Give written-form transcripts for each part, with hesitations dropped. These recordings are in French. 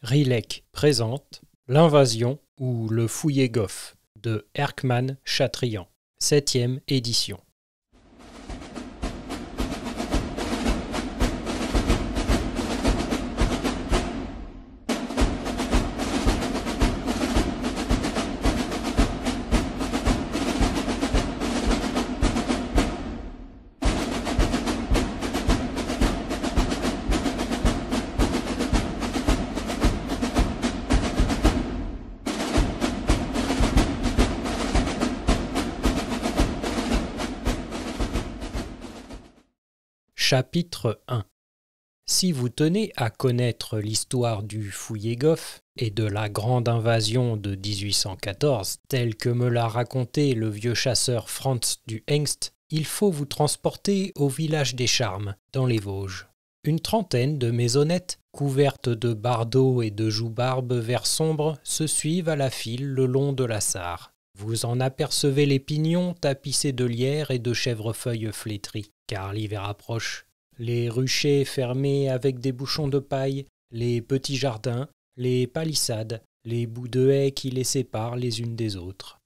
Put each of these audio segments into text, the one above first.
Rilek présente L'Invasion ou le Fouillé-Goff de Erckmann Chatrian, 7e édition. Chapitre 1. Si vous tenez à connaître l'histoire du Fouillé-Goff et de la grande invasion de 1814, telle que me l'a raconté le vieux chasseur Franz du Hengst, il faut vous transporter au village des Charmes, dans les Vosges. Une trentaine de maisonnettes, couvertes de bardeaux et de joubarbes vert sombre, se suivent à la file le long de la Sarre. Vous en apercevez les pignons tapissés de lierre et de chèvrefeuilles flétries, car l'hiver approche. Les ruchers fermés avec des bouchons de paille, les petits jardins, les palissades, les bouts de haies qui les séparent les unes des autres.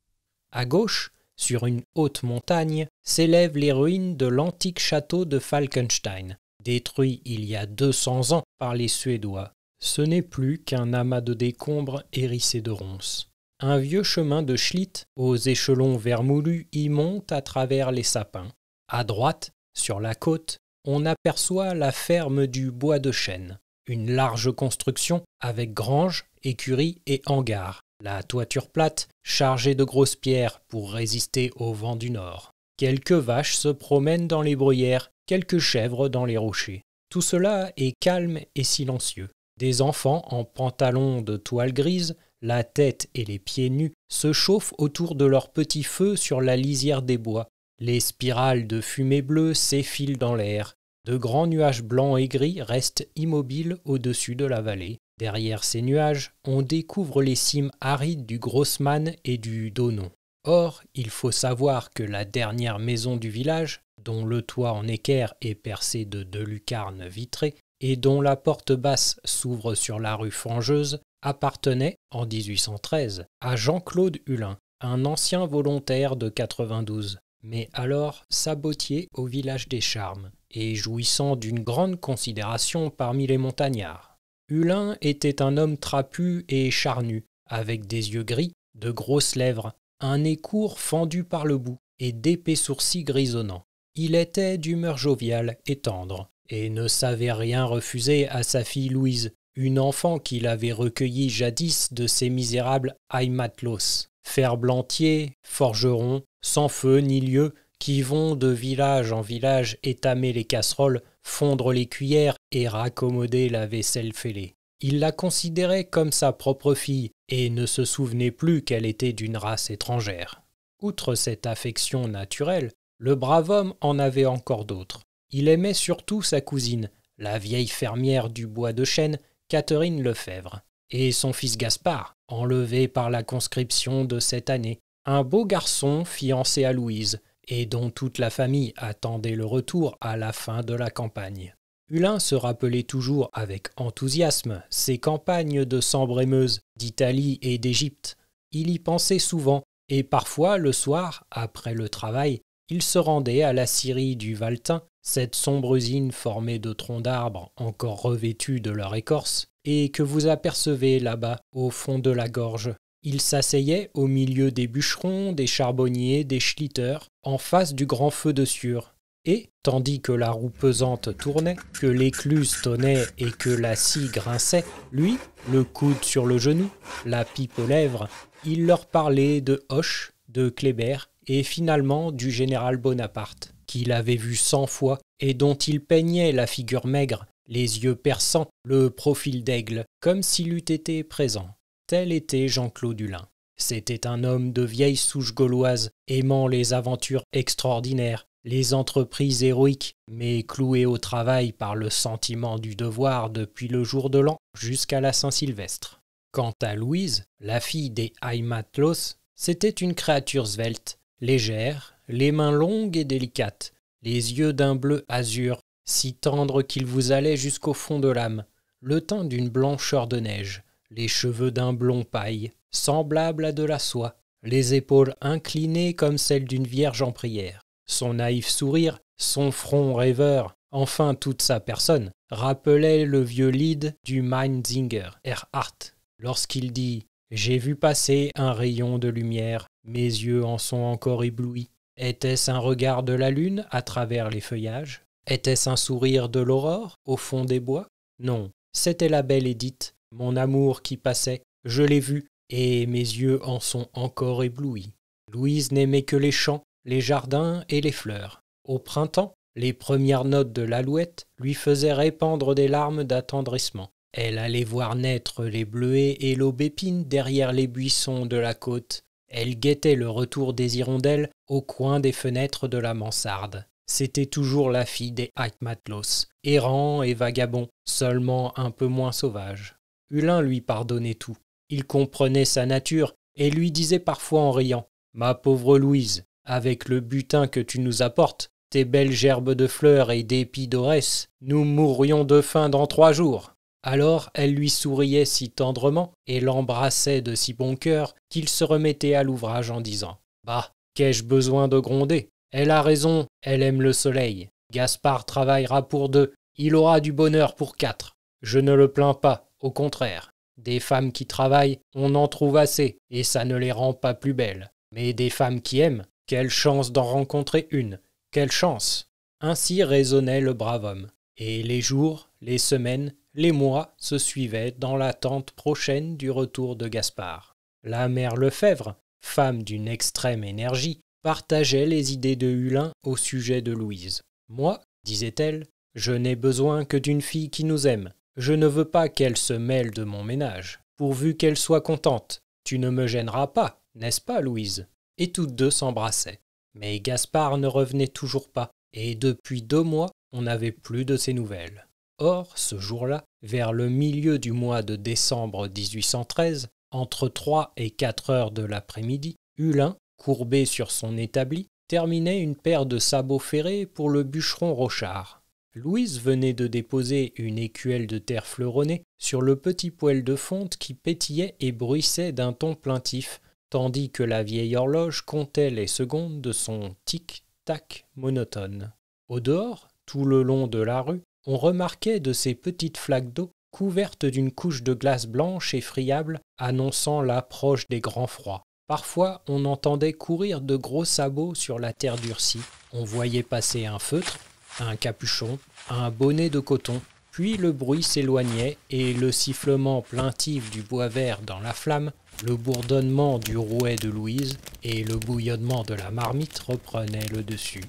À gauche, sur une haute montagne, s'élèvent les ruines de l'antique château de Falkenstein, détruit il y a 200 ans par les Suédois. Ce n'est plus qu'un amas de décombres hérissés de ronces. Un vieux chemin de schlitt aux échelons vermoulus y monte à travers les sapins. À droite, sur la côte, on aperçoit la ferme du Bois de Chêne, une large construction avec grange, écurie et hangar, la toiture plate chargée de grosses pierres pour résister au vent du nord. Quelques vaches se promènent dans les bruyères, quelques chèvres dans les rochers. Tout cela est calme et silencieux. Des enfants en pantalons de toile grise, la tête et les pieds nus, se chauffent autour de leur petit feu sur la lisière des bois. Les spirales de fumée bleue s'effilent dans l'air. De grands nuages blancs et gris restent immobiles au-dessus de la vallée. Derrière ces nuages, on découvre les cimes arides du Grossmann et du Donon. Or, il faut savoir que la dernière maison du village, dont le toit en équerre est percé de 2 lucarnes vitrées et dont la porte basse s'ouvre sur la rue Fangeuse, appartenait, en 1813, à Jean-Claude Hulin, un ancien volontaire de 92. Mais alors sabotier au village des Charmes, et jouissant d'une grande considération parmi les montagnards. Hulin était un homme trapu et charnu, avec des yeux gris, de grosses lèvres, un nez court fendu par le bout, et d'épais sourcils grisonnants. Il était d'humeur joviale et tendre, et ne savait rien refuser à sa fille Louise, une enfant qu'il avait recueillie jadis de ses misérables heimatlos, ferblantiers, forgerons, sans feu ni lieu, qui vont de village en village étamer les casseroles, fondre les cuillères et raccommoder la vaisselle fêlée. Il la considérait comme sa propre fille et ne se souvenait plus qu'elle était d'une race étrangère. Outre cette affection naturelle, le brave homme en avait encore d'autres. Il aimait surtout sa cousine, la vieille fermière du Bois de Chêne, Catherine Lefebvre, et son fils Gaspard, enlevé par la conscription de cette année, un beau garçon fiancé à Louise, et dont toute la famille attendait le retour à la fin de la campagne. Hulin se rappelait toujours avec enthousiasme ses campagnes de Sambre-et-Meuse, d'Italie et d'Égypte. Il y pensait souvent, et parfois le soir, après le travail, il se rendait à la scierie du Valtin, cette sombre usine formée de troncs d'arbres encore revêtus de leur écorce, et que vous apercevez là-bas, au fond de la gorge. Il s'asseyait au milieu des bûcherons, des charbonniers, des schlitters, en face du grand feu de Sûre. Et, tandis que la roue pesante tournait, que l'écluse tonnait et que la scie grinçait, lui, le coude sur le genou, la pipe aux lèvres, il leur parlait de Hoche, de Kléber et finalement du général Bonaparte, qu'il avait vu 100 fois et dont il peignait la figure maigre, les yeux perçants, le profil d'aigle, comme s'il eût été présent. Tel était Jean-Claude Hulin. C'était un homme de vieille souche gauloise, aimant les aventures extraordinaires, les entreprises héroïques, mais cloué au travail par le sentiment du devoir depuis le jour de l'an jusqu'à la Saint-Sylvestre. Quant à Louise, la fille des heimatlos, c'était une créature svelte, légère, les mains longues et délicates, les yeux d'un bleu azur, si tendre qu'ils vous allaient jusqu'au fond de l'âme, le teint d'une blancheur de neige, les cheveux d'un blond paille, semblable à de la soie, les épaules inclinées comme celles d'une vierge en prière. Son naïf sourire, son front rêveur, enfin toute sa personne, rappelait le vieux lied du Meinzinger, Erhardt, lorsqu'il dit « J'ai vu passer un rayon de lumière, mes yeux en sont encore éblouis. Était-ce un regard de la lune à travers les feuillages? Était-ce un sourire de l'aurore au fond des bois? Non, c'était la belle Édith, mon amour qui passait, je l'ai vue, et mes yeux en sont encore éblouis. » Louise n'aimait que les champs, les jardins et les fleurs. Au printemps, les premières notes de l'alouette lui faisaient répandre des larmes d'attendrissement. Elle allait voir naître les bleuets et l'aubépine derrière les buissons de la côte. Elle guettait le retour des hirondelles au coin des fenêtres de la mansarde. C'était toujours la fille des Heitmatlos, errant et vagabond, seulement un peu moins sauvage. Hulin lui pardonnait tout. Il comprenait sa nature et lui disait parfois en riant « Ma pauvre Louise, avec le butin que tu nous apportes, tes belles gerbes de fleurs et d'épis d'orès, nous mourrions de faim dans 3 jours. » Alors elle lui souriait si tendrement et l'embrassait de si bon cœur qu'il se remettait à l'ouvrage en disant « Bah, qu'ai-je besoin de gronder? Elle a raison, elle aime le soleil. Gaspard travaillera pour 2, il aura du bonheur pour 4. Je ne le plains pas, au contraire. Des femmes qui travaillent, on en trouve assez, et ça ne les rend pas plus belles. Mais des femmes qui aiment, quelle chance d'en rencontrer une, quelle chance !» Ainsi raisonnait le brave homme. Et les jours, les semaines, les mois se suivaient dans l'attente prochaine du retour de Gaspard. La mère Lefèvre, femme d'une extrême énergie, partageait les idées de Hulin au sujet de Louise. « Moi, disait-elle, je n'ai besoin que d'une fille qui nous aime. Je ne veux pas qu'elle se mêle de mon ménage, pourvu qu'elle soit contente. Tu ne me gêneras pas, n'est-ce pas, Louise ?» Et toutes deux s'embrassaient. Mais Gaspard ne revenait toujours pas, et depuis 2 mois, on n'avait plus de ses nouvelles. Or, ce jour-là, vers le milieu du mois de décembre 1813, entre 3 et 4 heures de l'après-midi, Hulin, courbé sur son établi, terminait une paire de sabots ferrés pour le bûcheron Rochard. Louise venait de déposer une écuelle de terre fleuronnée sur le petit poêle de fonte qui pétillait et bruissait d'un ton plaintif, tandis que la vieille horloge comptait les secondes de son tic-tac monotone. Au dehors, tout le long de la rue, on remarquait de ces petites flaques d'eau couvertes d'une couche de glace blanche et friable annonçant l'approche des grands froids. Parfois, on entendait courir de gros sabots sur la terre durcie. On voyait passer un feutre, un capuchon, un bonnet de coton. Puis le bruit s'éloignait et le sifflement plaintif du bois vert dans la flamme, le bourdonnement du rouet de Louise et le bouillonnement de la marmite reprenaient le dessus.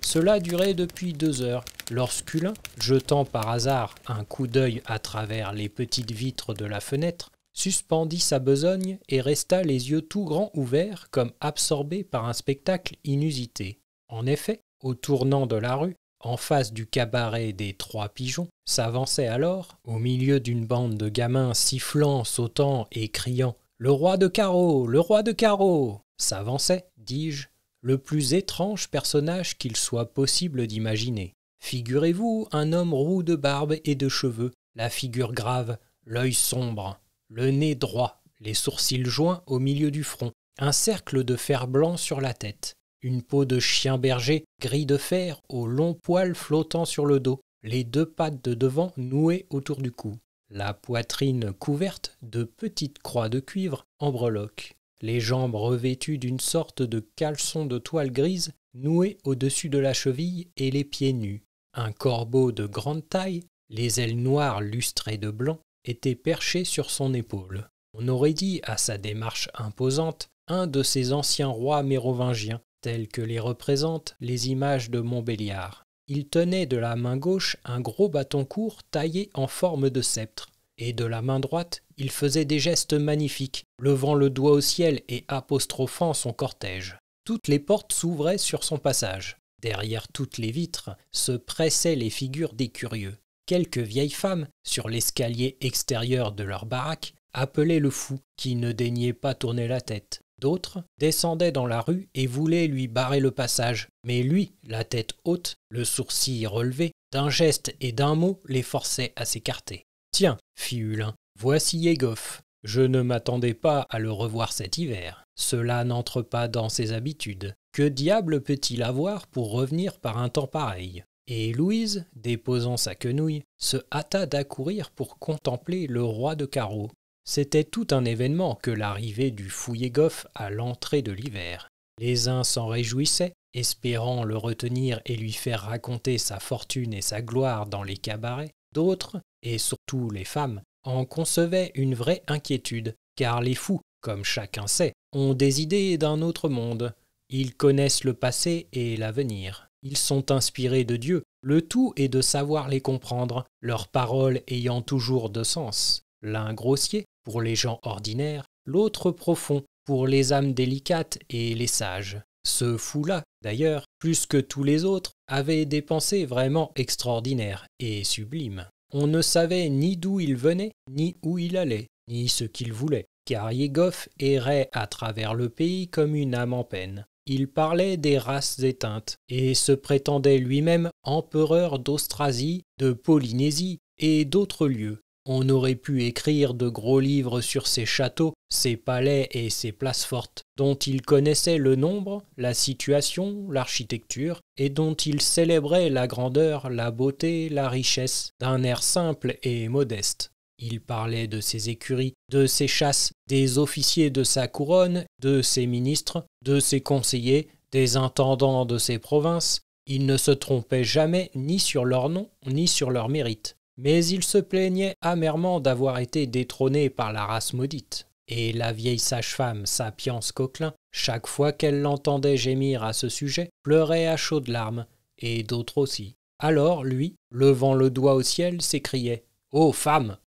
Cela durait depuis 2 heures, lorsqu'Hulin, jetant par hasard un coup d'œil à travers les petites vitres de la fenêtre, suspendit sa besogne et resta les yeux tout grands ouverts comme absorbé par un spectacle inusité. En effet, au tournant de la rue, en face du cabaret des 3 pigeons, s'avançait alors, au milieu d'une bande de gamins sifflant, sautant et criant « Le roi de carreau, le roi de carreau !» s'avançait, dis-je, le plus étrange personnage qu'il soit possible d'imaginer. Figurez-vous un homme roux de barbe et de cheveux, la figure grave, l'œil sombre, le nez droit, les sourcils joints au milieu du front, un cercle de fer blanc sur la tête, une peau de chien berger gris de fer aux longs poils flottant sur le dos, les 2 pattes de devant nouées autour du cou, la poitrine couverte de petites croix de cuivre en breloques, les jambes revêtues d'une sorte de caleçon de toile grise noué au-dessus de la cheville et les pieds nus. Un corbeau de grande taille, les ailes noires lustrées de blanc, était perché sur son épaule. On aurait dit à sa démarche imposante un de ces anciens rois mérovingiens, tels que les représentent les images de Montbéliard. Il tenait de la main gauche un gros bâton court taillé en forme de sceptre, et de la main droite, il faisait des gestes magnifiques, levant le doigt au ciel et apostrophant son cortège. Toutes les portes s'ouvraient sur son passage. Derrière toutes les vitres se pressaient les figures des curieux. Quelques vieilles femmes, sur l'escalier extérieur de leur baraque, appelaient le fou, qui ne daignait pas tourner la tête. D'autres descendaient dans la rue et voulaient lui barrer le passage, mais lui, la tête haute, le sourcil relevé, d'un geste et d'un mot les forçait à s'écarter. Tiens, fit Hulin, voici Yegov. Je ne m'attendais pas à le revoir cet hiver. Cela n'entre pas dans ses habitudes. Que diable peut-il avoir pour revenir par un temps pareil? Et Louise, déposant sa quenouille, se hâta d'accourir pour contempler le roi de carreau. C'était tout un événement que l'arrivée du fou Yegov à l'entrée de l'hiver. Les uns s'en réjouissaient, espérant le retenir et lui faire raconter sa fortune et sa gloire dans les cabarets. D'autres, et surtout les femmes, en concevaient une vraie inquiétude, car les fous, comme chacun sait, ont des idées d'un autre monde. Ils connaissent le passé et l'avenir. Ils sont inspirés de Dieu. Le tout est de savoir les comprendre, leurs paroles ayant toujours de sens. L'un grossier, pour les gens ordinaires, l'autre profond, pour les âmes délicates et les sages. Ce fou-là, d'ailleurs, plus que tous les autres, avait des pensées vraiment extraordinaires et sublimes. On ne savait ni d'où il venait, ni où il allait, ni ce qu'il voulait, car Yegov errait à travers le pays comme une âme en peine. Il parlait des races éteintes, et se prétendait lui-même empereur d'Austrasie, de Polynésie et d'autres lieux. On aurait pu écrire de gros livres sur ses châteaux, ses palais et ses places fortes, dont il connaissait le nombre, la situation, l'architecture, et dont il célébrait la grandeur, la beauté, la richesse, d'un air simple et modeste. Il parlait de ses écuries, de ses chasses, des officiers de sa couronne, de ses ministres, de ses conseillers, des intendants de ses provinces. Il ne se trompait jamais ni sur leur nom, ni sur leur mérite. Mais il se plaignait amèrement d'avoir été détrôné par la race maudite. Et la vieille sage-femme Sapience Coquelin, chaque fois qu'elle l'entendait gémir à ce sujet, pleurait à chaudes larmes, et d'autres aussi. Alors lui, levant le doigt au ciel, s'écriait « Ô femmes,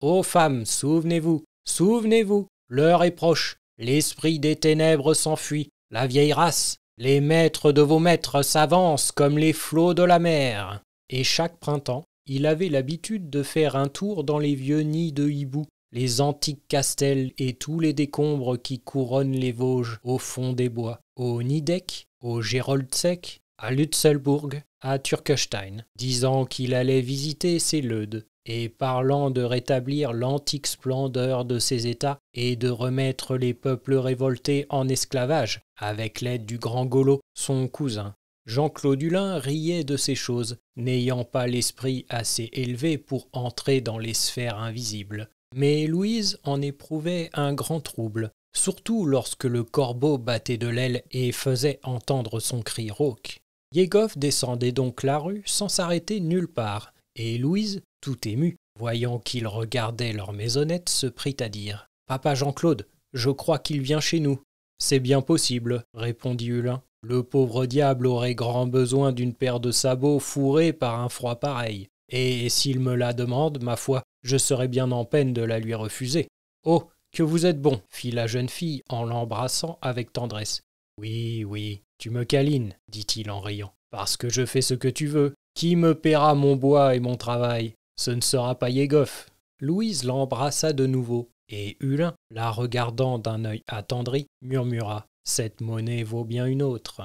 souvenez-vous, souvenez-vous, l'heure est proche, l'esprit des ténèbres s'enfuit, la vieille race, les maîtres de vos maîtres s'avancent comme les flots de la mer. » Et chaque printemps, il avait l'habitude de faire un tour dans les vieux nids de hibou, les antiques castels et tous les décombres qui couronnent les Vosges au fond des bois, au Nideck, au Geroldsek, à Lutzelbourg, à Turkestein, disant qu'il allait visiter ses leudes, et parlant de rétablir l'antique splendeur de ses États et de remettre les peuples révoltés en esclavage, avec l'aide du grand Golo, son cousin. Jean-Claude Hulin riait de ces choses, n'ayant pas l'esprit assez élevé pour entrer dans les sphères invisibles. Mais Louise en éprouvait un grand trouble, surtout lorsque le corbeau battait de l'aile et faisait entendre son cri rauque. Yegov descendait donc la rue sans s'arrêter nulle part, et Louise, tout émue, voyant qu'il regardait leur maisonnette, se prit à dire « Papa Jean-Claude, je crois qu'il vient chez nous. »« C'est bien possible, » répondit Hulin. « Le pauvre diable aurait grand besoin d'une paire de sabots fourrés par un froid pareil. Et s'il me la demande, ma foi, je serais bien en peine de la lui refuser. »« Oh, que vous êtes bon !» fit la jeune fille en l'embrassant avec tendresse. « Oui, oui, tu me câlines, dit-il en riant, parce que je fais ce que tu veux. Qui me paiera mon bois et mon travail? Ce ne sera pas Yegov. » Louise l'embrassa de nouveau, et Hulin, la regardant d'un œil attendri, murmura « Cette monnaie vaut bien une autre. »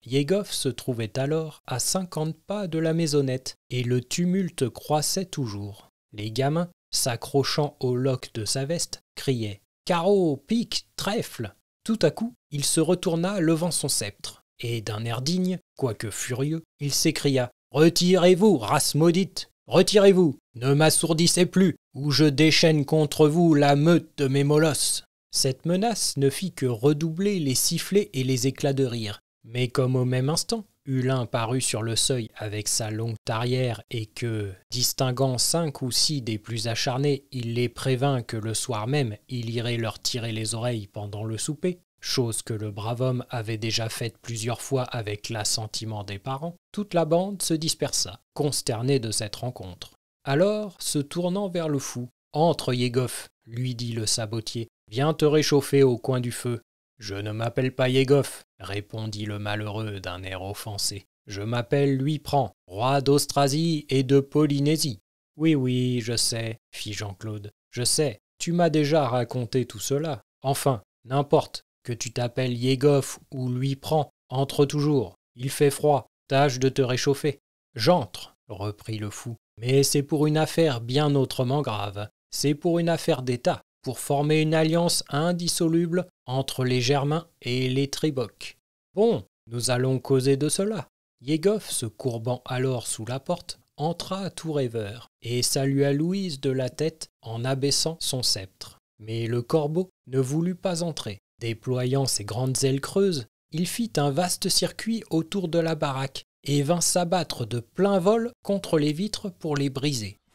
Yegov se trouvait alors à 50 pas de la maisonnette, et le tumulte croissait toujours. Les gamins, s'accrochant aux loques de sa veste, criaient « Carreau, pique, trèfle !» Tout à coup, il se retourna levant son sceptre, et d'un air digne, quoique furieux, il s'écria « Retirez-vous, race maudite! Retirez-vous! Ne m'assourdissez plus, ou je déchaîne contre vous la meute de mes molosses !» Cette menace ne fit que redoubler les sifflets et les éclats de rire. Mais comme au même instant, Hulin parut sur le seuil avec sa longue tarière et que, distinguant 5 ou 6 des plus acharnés, il les prévint que le soir même, il irait leur tirer les oreilles pendant le souper, chose que le brave homme avait déjà faite plusieurs fois avec l'assentiment des parents, toute la bande se dispersa, consternée de cette rencontre. Alors, se tournant vers le fou, « Entre, Yegov, lui dit le sabotier, viens te réchauffer au coin du feu. »« Je ne m'appelle pas Yegov, répondit le malheureux d'un air offensé. Je m'appelle Louis-Prand, roi d'Austrasie et de Polynésie. »« Oui, oui, je sais, fit Jean-Claude, je sais, tu m'as déjà raconté tout cela. Enfin, n'importe, que tu t'appelles Yegov ou Louis-Prand, entre toujours, il fait froid, tâche de te réchauffer. »« J'entre, reprit le fou, mais c'est pour une affaire bien autrement grave. c'est pour une affaire d'État, pour former une alliance indissoluble entre les Germains et les Tribocs. Bon, nous allons causer de cela. Yegov, se courbant alors sous la porte, entra tout rêveur et salua Louise de la tête en abaissant son sceptre. Mais le corbeau ne voulut pas entrer. Déployant ses grandes ailes creuses, il fit un vaste circuit autour de la baraque et vint s'abattre de plein vol contre les vitres pour les briser. «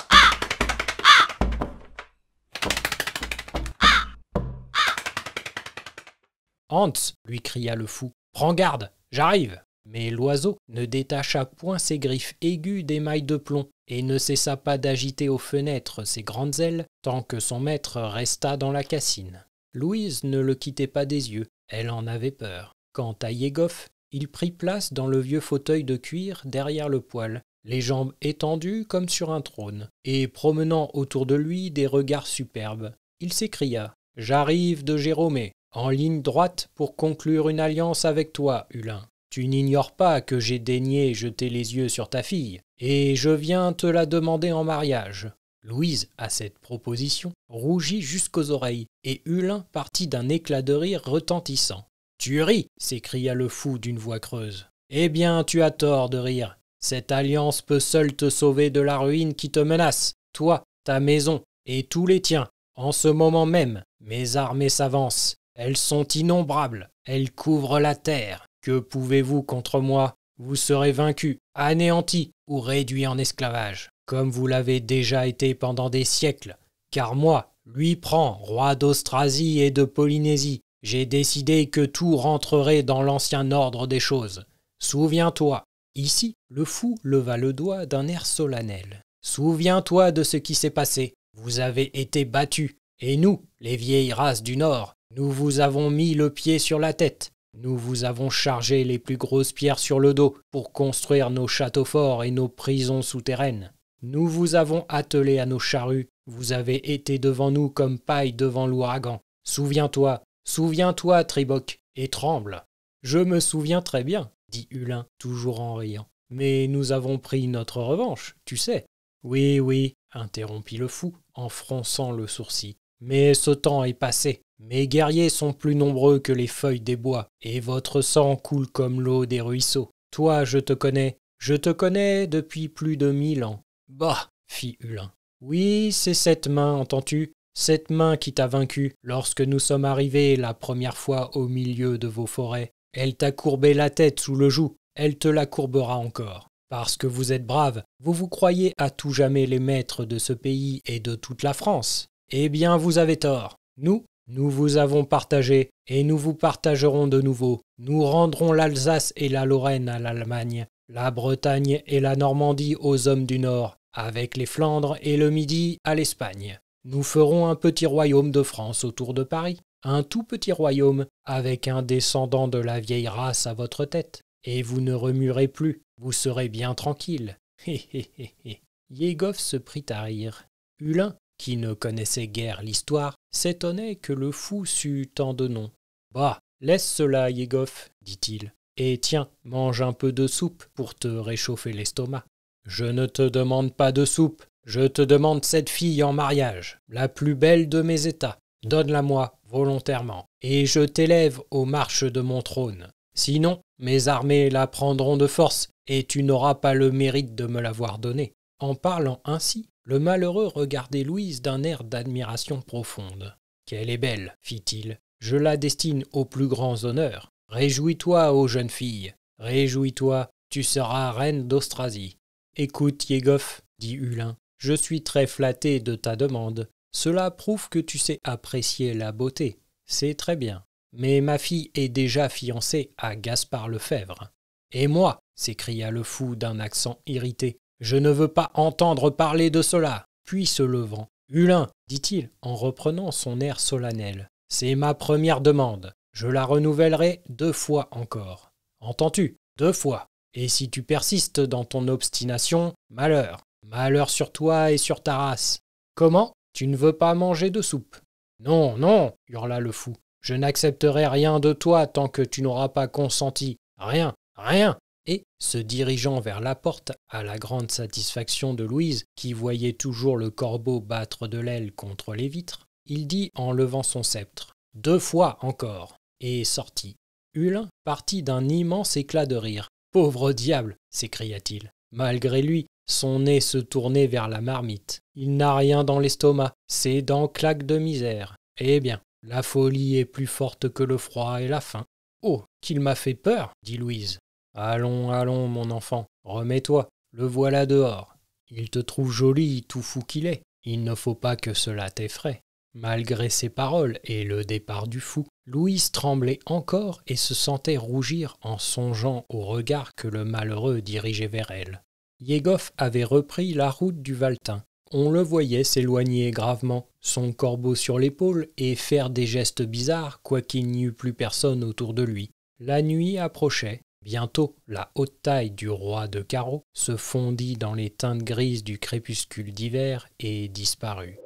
Hans !» lui cria le fou. « Prends garde, j'arrive !» Mais l'oiseau ne détacha point ses griffes aiguës des mailles de plomb et ne cessa pas d'agiter aux fenêtres ses grandes ailes tant que son maître resta dans la cassine. Louise ne le quittait pas des yeux, elle en avait peur. Quant à Yegov, il prit place dans le vieux fauteuil de cuir derrière le poêle, les jambes étendues comme sur un trône, et promenant autour de lui des regards superbes. Il s'écria « J'arrive de Jérôme, en ligne droite pour conclure une alliance avec toi, Hulin. Tu n'ignores pas que j'ai daigné jeter les yeux sur ta fille, et je viens te la demander en mariage. » Louise, à cette proposition, rougit jusqu'aux oreilles, et Hulin partit d'un éclat de rire retentissant. « Tu ris !» s'écria le fou d'une voix creuse. « Eh bien, tu as tort de rire. Cette alliance peut seule te sauver de la ruine qui te menace, toi, ta maison, et tous les tiens. En ce moment même, mes armées s'avancent. Elles sont innombrables, elles couvrent la terre. Que pouvez-vous contre moi? Vous serez vaincu, anéanti ou réduit en esclavage, comme vous l'avez déjà été pendant des siècles. Car moi, lui prend, roi d'Austrasie et de Polynésie, j'ai décidé que tout rentrerait dans l'ancien ordre des choses. Souviens-toi. » Ici, le fou leva le doigt d'un air solennel. « Souviens-toi de ce qui s'est passé. Vous avez été battus, et nous, les vieilles races du Nord, nous vous avons mis le pied sur la tête. Nous vous avons chargé les plus grosses pierres sur le dos pour construire nos châteaux forts et nos prisons souterraines. Nous vous avons attelés à nos charrues. Vous avez été devant nous comme paille devant l'ouragan. Souviens-toi, souviens-toi, Triboc, et tremble. »« Je me souviens très bien, » dit Hulin, toujours en riant. « Mais nous avons pris notre revanche, tu sais. »« Oui, oui, » interrompit le fou, en fronçant le sourcil. « Mais ce temps est passé. Mes guerriers sont plus nombreux que les feuilles des bois, et votre sang coule comme l'eau des ruisseaux. Toi, je te connais depuis plus de 1000 ans. »« Bah !» fit Hulin. « Oui, c'est cette main, entends-tu, cette main qui t'a vaincu lorsque nous sommes arrivés la première fois au milieu de vos forêts. Elle t'a courbé la tête sous le joug, elle te la courbera encore. Parce que vous êtes braves, vous vous croyez à tout jamais les maîtres de ce pays et de toute la France. Eh bien, vous avez tort. Nous vous avons partagé, et nous vous partagerons de nouveau. Nous rendrons l'Alsace et la Lorraine à l'Allemagne, la Bretagne et la Normandie aux hommes du Nord, avec les Flandres et le Midi à l'Espagne. Nous ferons un petit royaume de France autour de Paris, un tout petit royaume avec un descendant de la vieille race à votre tête, et vous ne remuerez plus, vous serez bien tranquille. » Hé hé hé hé. Yegov se prit à rire. Hulin, qui ne connaissait guère l'histoire, s'étonnait que le fou sût tant de noms. « Bah, laisse cela, Yegov, dit-il, et tiens, mange un peu de soupe pour te réchauffer l'estomac. »« Je ne te demande pas de soupe, je te demande cette fille en mariage, la plus belle de mes états. Donne-la-moi volontairement, et je t'élève aux marches de mon trône. Sinon, mes armées la prendront de force, et tu n'auras pas le mérite de me l'avoir donnée. » En parlant ainsi, le malheureux regardait Louise d'un air d'admiration profonde. « Qu'elle est belle, fit-il. Je la destine aux plus grands honneurs. Réjouis-toi, ô jeune fille. Réjouis-toi, tu seras reine d'Austrasie. »« Écoute, Yegov, dit Hulin, je suis très flatté de ta demande. Cela prouve que tu sais apprécier la beauté. C'est très bien. Mais ma fille est déjà fiancée à Gaspard Lefebvre. »« Et moi » s'écria le fou d'un accent irrité. « Je ne veux pas entendre parler de cela. » Puis se levant. « Hulin, dit-il en reprenant son air solennel, c'est ma première demande. Je la renouvellerai 2 fois encore. Entends-tu? 2 fois. Et si tu persistes dans ton obstination, malheur. Malheur sur toi et sur ta race. Comment? Tu ne veux pas manger de soupe? »« Non, non, hurla le fou. Je n'accepterai rien de toi tant que tu n'auras pas consenti. Rien, rien. et, se dirigeant vers la porte à la grande satisfaction de Louise, qui voyait toujours le corbeau battre de l'aile contre les vitres, il dit en levant son sceptre « 2 fois encore !» et sortit. Hulin partit d'un immense éclat de rire. « Pauvre diable !» s'écria-t-il. Malgré lui, son nez se tournait vers la marmite. Il n'a rien dans l'estomac, ses dents claquent de misère. Eh bien, la folie est plus forte que le froid et la faim. « Oh, qu'il m'a fait peur !» dit Louise. « Allons, allons, mon enfant, remets-toi, le voilà dehors. Il te trouve joli, tout fou qu'il est. Il ne faut pas que cela t'effraie. » Malgré ces paroles et le départ du fou, Louise tremblait encore et se sentait rougir en songeant au regard que le malheureux dirigeait vers elle. Yeggoff avait repris la route du Valtin. On le voyait s'éloigner gravement, son corbeau sur l'épaule, et faire des gestes bizarres, quoiqu'il n'y eût plus personne autour de lui. La nuit approchait. Bientôt, la haute taille du roi de carreau se fondit dans les teintes grises du crépuscule d'hiver et disparut.